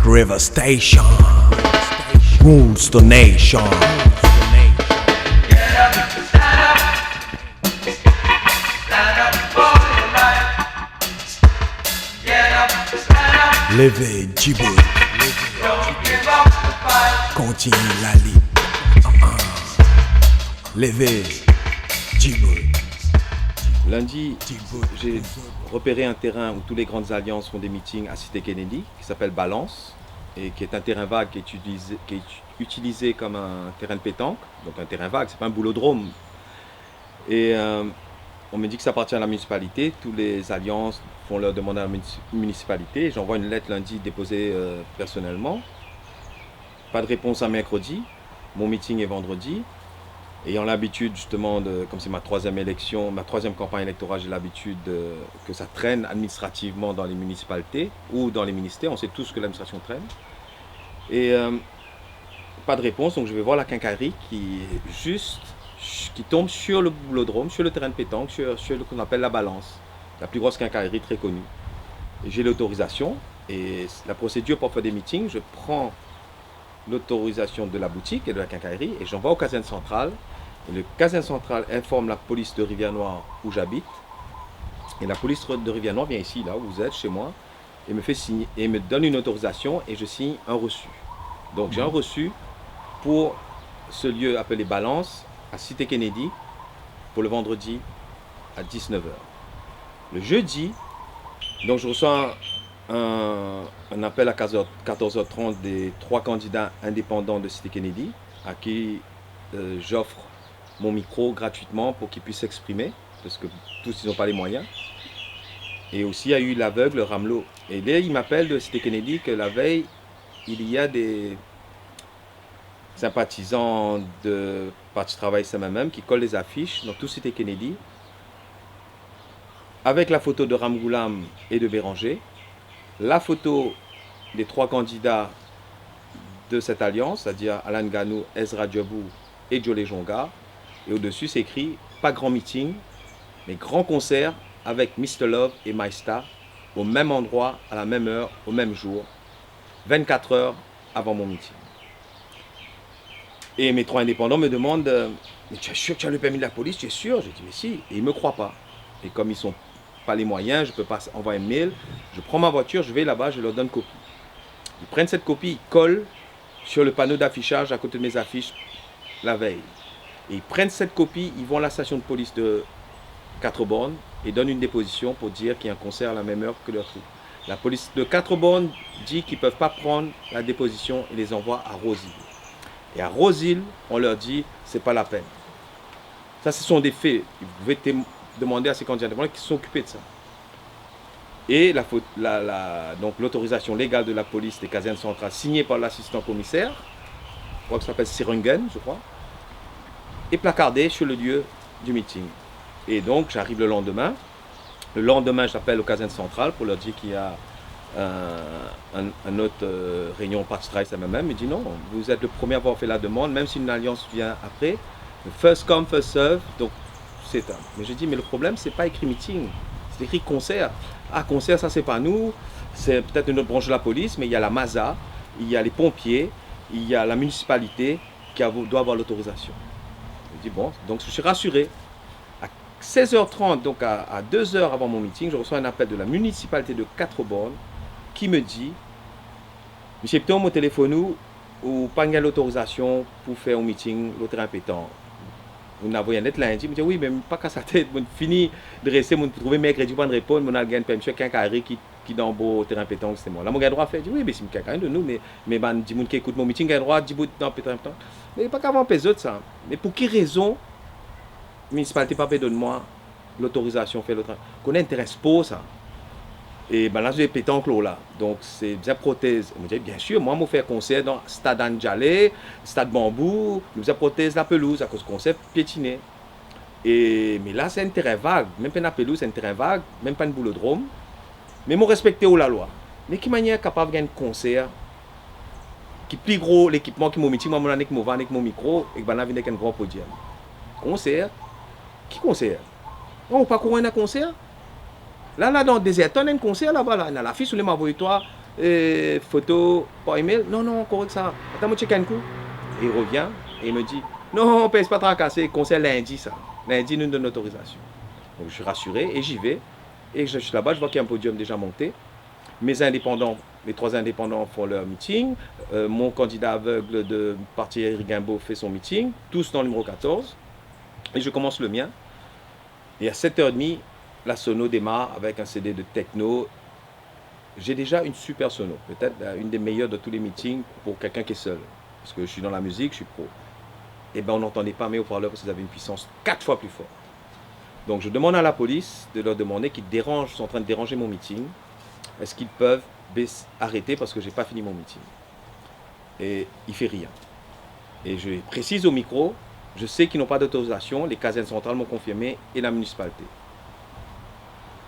River Station rules the nation. Levez Djibouti, continue la ligne. Levez Djibouti. Lundi, j'ai repéré un terrain où toutes les grandes alliances font des meetings à Cité Kennedy, qui s'appelle Balance, et qui est un terrain vague qui est utilisé comme un terrain de pétanque. Donc un terrain vague, c'est pas un boulodrome. Et on me dit que ça appartient à la municipalité. Toutes les alliances font leur demande à la municipalité. J'envoie une lettre lundi déposée personnellement. Pas de réponse à mercredi. Mon meeting est vendredi. Ayant l'habitude justement, comme c'est ma troisième élection, ma troisième campagne électorale, j'ai l'habitude que ça traîne administrativement dans les municipalités ou dans les ministères. On sait tous que l'administration traîne. Et pas de réponse, donc je vais voir la quincaillerie qui tombe sur le boulodrome, sur le terrain de pétanque, sur ce qu'on appelle la Balance, la plus grosse quincaillerie très connue. J'ai l'autorisation et la procédure pour faire des meetings, je prends l'autorisation de la boutique et de la quincaillerie et j'envoie au caserne centrale. Et le caserne central informe la police de Rivière-Noire où j'habite. Et la police de Rivière-Noire vient ici, là où vous êtes, chez moi, et me fait signer, et me donne une autorisation et je signe un reçu. Donc j'ai un reçu pour ce lieu appelé Balance, à Cité Kennedy, pour le vendredi à 19h. Le jeudi, donc je reçois un appel à 14h30 des 3 candidats indépendants de Cité Kennedy, à qui j'offre mon micro gratuitement pour qu'ils puissent s'exprimer, parce que tous ils n'ont pas les moyens. Et aussi il y a eu l'aveugle Ramelot. Et là il m'appelle de Cité Kennedy que la veille, il y a des sympathisants de Parti Travail SMMM qui collent les affiches dans tout Cité Kennedy avec la photo de Ramgoulam et de Béranger, la photo des 3 candidats de cette alliance, c'est-à-dire Alan Ganou, Ezra Djabou et Jolé Jonga. Et au-dessus, c'est écrit « Pas grand meeting, mais grand concert avec Mr. Love et Maïsta au même endroit, à la même heure, au même jour, 24 heures avant mon meeting. » Et mes 3 indépendants me demandent « Mais tu es sûr que tu as le permis de la police? Tu es sûr ?» Je dis « Mais si. » Et ils ne me croient pas. Et comme ils n'ont pas les moyens, je ne peux pas envoyer un mail. Je prends ma voiture, je vais là-bas, je leur donne copie. Ils prennent cette copie, ils collent sur le panneau d'affichage à côté de mes affiches la veille. Et ils prennent cette copie, ils vont à la station de police de 4 bornes et donnent une déposition pour dire qu'il y a un concert à la même heure que leur truc. La police de 4 bornes dit qu'ils ne peuvent pas prendre la déposition et les envoie à Roseville. Et à Roseville, on leur dit c'est pas la peine. Ça, ce sont des faits. Vous pouvez demander à ces candidats qui se sont occupés de ça. Et donc l'autorisation légale de la police des casernes centrales signée par l'assistant commissaire, je crois que ça s'appelle Sirungen, je crois, et placardée sur le lieu du meeting. Et donc j'arrive le lendemain. Le lendemain, j'appelle aux casernes centrales pour leur dire qu'il y a un autre réunion Parti Travail SMMM. Il dit non, vous êtes le premier à avoir fait la demande, même si une alliance vient après. First come, first serve. Donc c'est un. Mais je dis, mais le problème, c'est pas écrit meeting, c'est écrit concert. Ah, concert, ça c'est pas nous, c'est peut-être une autre branche de la police, mais il y a la MASA, il y a les pompiers, il y a la municipalité qui doit avoir l'autorisation. Je dis bon, donc je suis rassuré. À 16h30, donc à 2 heures avant mon meeting, je reçois un appel de la municipalité de 4 bornes qui me dit « Monsieur Pton, mon téléphone ou pas l'autorisation pour faire un meeting, le terrain pétant. Vous n'avez rien lundi. Je me dis oui, mais pas qu'à sa tête. Je finis de rester, je trouver mercredi pour répondre. Je vais monsieur Quincaillerie qui dans le terrain pétanque, c'est moi. Là, mon gars droit fait, je dis oui, mais c'est quelqu'un de nous, mais ben, dis qui écoute mon meeting, gars droit, dis bout dans le terrain pétanque. Mais pas qu'avant les autres ça. Mais pour quelle raison la municipalité pas donne moi l'autorisation de faire le train? Qu'on intéresse pas ça. Et ben là, j'ai pétanque là. Donc, c'est bien prothèse. Je me dis, bien sûr, moi, je fais un concert dans Stade Anjalé, Stade Bambou, nous avons prothèse la pelouse à cause du concert piétiné. Mais là, c'est un terrain vague. Même pas une pelouse, c'est un terrain vague, même pas un boulodrome. Mais moi, respecter la loi. Mais qui manière capable de faire un concert qui plus gros l'équipement qui m'a mis, moi, avec mon micro, et ben là, avec un grand podium. Concert? Qui concert? On pas courir un concert? Là, dans le désert, on a un concert là-bas, là, on a l'affiche sur les mavoyatoires, Et photo par email. Non, non, correct ça. Attends, moi, check un coup. Et il revient et il me dit, non, on ne pèse pas tracasser, conseil lundi, ça. Lundi, nous donne l'autorisation. Donc je suis rassuré et j'y vais. Et je suis là-bas, je vois qu'il y a un podium déjà monté. Mes indépendants, les 3 indépendants font leur meeting. Mon candidat aveugle de parti Eric Guimbaud fait son meeting. Tous dans le numéro 14. Et je commence le mien. Et à 7h30, la sono démarre avec un CD de techno. J'ai déjà une super sono. Peut-être une des meilleures de tous les meetings pour quelqu'un qui est seul. Parce que je suis dans la musique, je suis pro. Et bien on n'entendait pas mes haut-parleurs parce qu'ils avaient une puissance 4 fois plus forte. Donc je demande à la police de leur demander qu'ils sont en train de déranger mon meeting. Est-ce qu'ils peuvent arrêter parce que je n'ai pas fini mon meeting? Et il ne fait rien. Et je précise au micro, je sais qu'ils n'ont pas d'autorisation, les casernes centrales m'ont confirmé et la municipalité.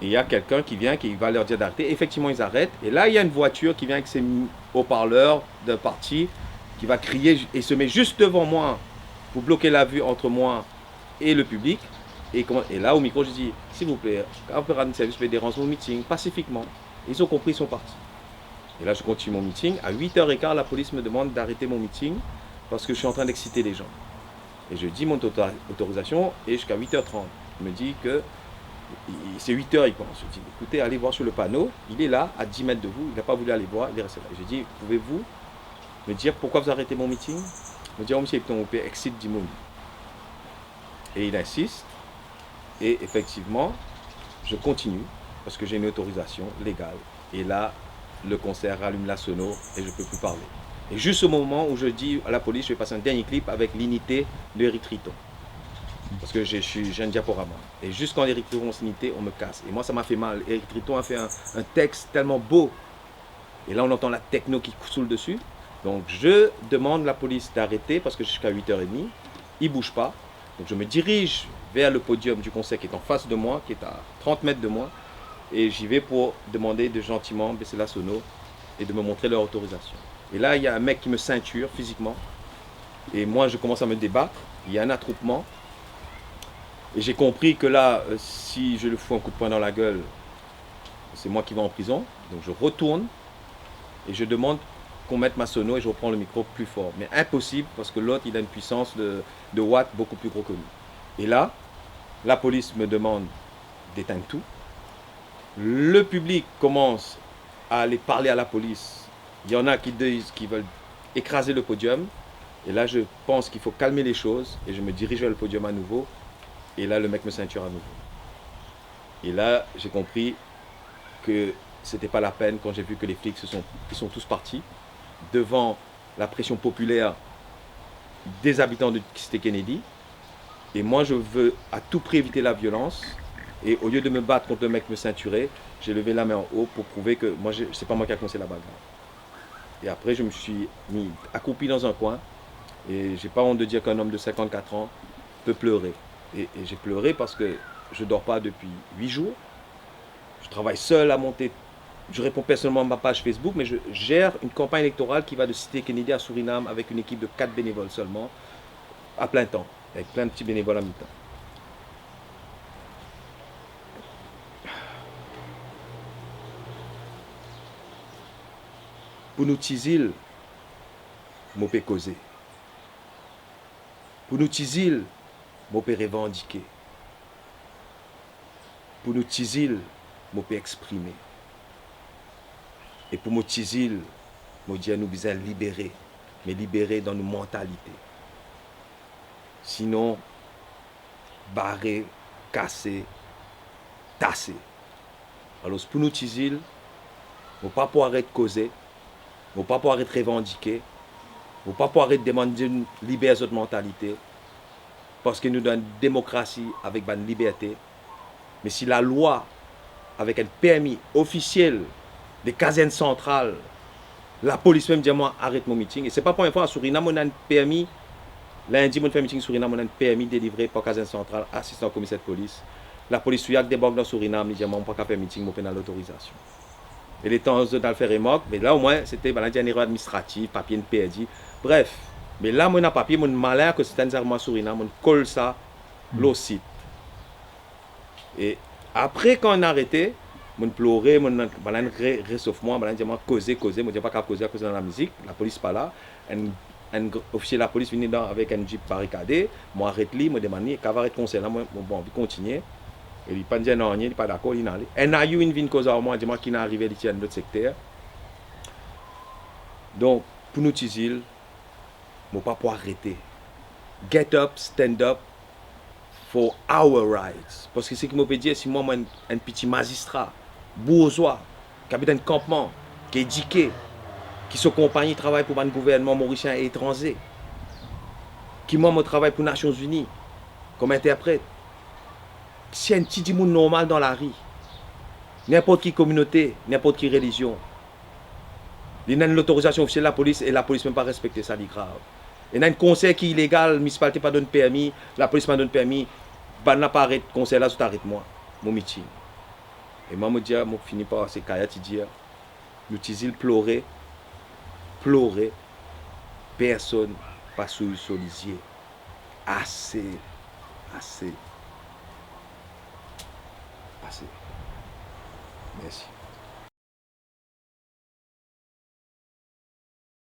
Et il y a quelqu'un qui vient, qui va leur dire d'arrêter. Effectivement, ils arrêtent. Et là, il y a une voiture qui vient avec ses haut-parleurs d'un parti qui va crier et se met juste devant moi pour bloquer la vue entre moi et le public. Et là, au micro, je dis, s'il vous plaît, opérateur de service peut déranger mon meeting pacifiquement. Ils ont compris, ils sont partis. Et là, je continue mon meeting. À 8h15, la police me demande d'arrêter mon meeting parce que je suis en train d'exciter les gens. Et je dis mon autorisation et jusqu'à 8h30. Il me dit que c'est 8h, il pense. Je dis, écoutez, allez voir sur le panneau. Il est là, à 10 mètres de vous. Il n'a pas voulu aller voir, il est resté là. Je dis, pouvez-vous me dire pourquoi vous arrêtez mon meeting? Il me dit, oh, monsieur, on peut exciter du monde. Et il insiste. Et effectivement, je continue parce que j'ai une autorisation légale. Et là, le concert rallume la sono et je ne peux plus parler. Et juste au moment où je dis à la police, je vais passer un dernier clip avec l'unité de Eric Triton. Parce que j'ai un diaporama. Et juste quand Eric Triton s'unité, on me casse. Et moi, ça m'a fait mal. Eric Triton a fait un texte tellement beau. Et là, on entend la techno qui saoule dessus. Donc, je demande à la police d'arrêter parce que jusqu'à 8h30, il ne bouge pas. Donc, je me dirige vers le podium du concert qui est en face de moi, qui est à 30 mètres de moi. Et j'y vais pour demander de gentiment baisser la sono et de me montrer leur autorisation. Et là, il y a un mec qui me ceinture physiquement. Et moi, je commence à me débattre. Il y a un attroupement. Et j'ai compris que là, si je le fous un coup de poing dans la gueule, c'est moi qui vais en prison. Donc je retourne et je demande qu'on mette ma sono et je reprends le micro plus fort. Mais impossible parce que l'autre, il a une puissance de watts beaucoup plus gros que nous. Et là, la police me demande d'éteindre tout. Le public commence à aller parler à la police. Il y en a qui disent qu'ils veulent écraser le podium. Et là, je pense qu'il faut calmer les choses. Et je me dirige vers le podium à nouveau. Et là, le mec me ceinture à nouveau. Et là, j'ai compris que c'était pas la peine quand j'ai vu que les flics ils sont tous partis devant la pression populaire des habitants de Cité Kennedy. Et moi, je veux à tout prix éviter la violence. Et au lieu de me battre contre le mec me ceinturer, j'ai levé la main en haut pour prouver que moi, c'est pas moi qui a commencé la bagarre. Et après, je me suis mis accroupi dans un coin. Et j'ai pas honte de dire qu'un homme de 54 ans peut pleurer. Et j'ai pleuré parce que je ne dors pas depuis 8 jours. Je travaille seul à monter. Je réponds personnellement à ma page Facebook, mais je gère une campagne électorale qui va de Cité Kennedy à Suriname avec une équipe de 4 bénévoles seulement, à plein temps, avec plein de petits bénévoles à mi-temps. Pour nous tisil, je peux causer. Pour nous tisil, je peux revendiquer. Pour nous tisil, je peux exprimer. Et pour nous tisil, je dis à nous besoin libérer, mais libérer dans nos mentalités. Sinon, barrer, casser, tasser. Alors pour nous tisil, je ne pas pouvoir arrêter de causer, je ne pas pouvoir arrêter de revendiquer, je ne pas pouvoir arrêter de demander une libérer notre mentalité. Parce que nous avons une démocratie avec une liberté. Mais si la loi, avec un permis officiel des casernes centrales, la police même dit moi arrête mon meeting. Et ce n'est pas pour une fois à Suriname, on a un permis. Lundi, on fait un meeting à Suriname, on a un permis délivré par caserne centrale, assistant au commissaire de police. La police souillade débarque dans Suriname, il dit moi on ne peut pas faire un meeting, on peut pas l'autorisation. Et les temps de le faire remorque, mais là au moins c'était une erreur administrative, papier ne perdu. Bref. Mais là, mon papier, mon malin que c'est un armoire Suriname, mon colle ça, l'eau site. Et après, quand on a arrêté, Je pleurais, je réchauffe moi, je dis causer, je dis pas qu'à causer dans la musique, la police pas là. Un officier de la police vient avec un jeep barricadé, moi arrête lui, me demande qu'à va être conseil là, moi bon, il continue. Et il pas dire non, il pas d'accord, il n'allait. Un a eu une vine cause à moi, dis moi qui n'est arrivé ici dans notre secteur. Donc pour nous utiliser, je ne pas pouvoir arrêter. Get up, stand up for our rights. Parce que ce qui me peut dire, si moi, un petit magistrat, bourgeois, capitaine de campement, qui est éduqué, qui se compagnie travaille pour un gouvernement mauricien et étranger, qui moi, me travaille pour les Nations Unies, comme interprète, si un petit monde normal dans la rue, n'importe qui communauté, n'importe qui religion, il y a une autorisation officielle de la police et la police même pas respecter ça, c'est grave. Il y a un conseil qui est illégal, la municipalité pas donne permis, la police pas donne permis, bah n'a pas arrêté conseil là, tu arrêtes moi, mon meeting. Et moi me dis, moi finis par ces cahiers qui disent, l'utiliser pleurer, personne pas sur le solisier. Assez. Merci.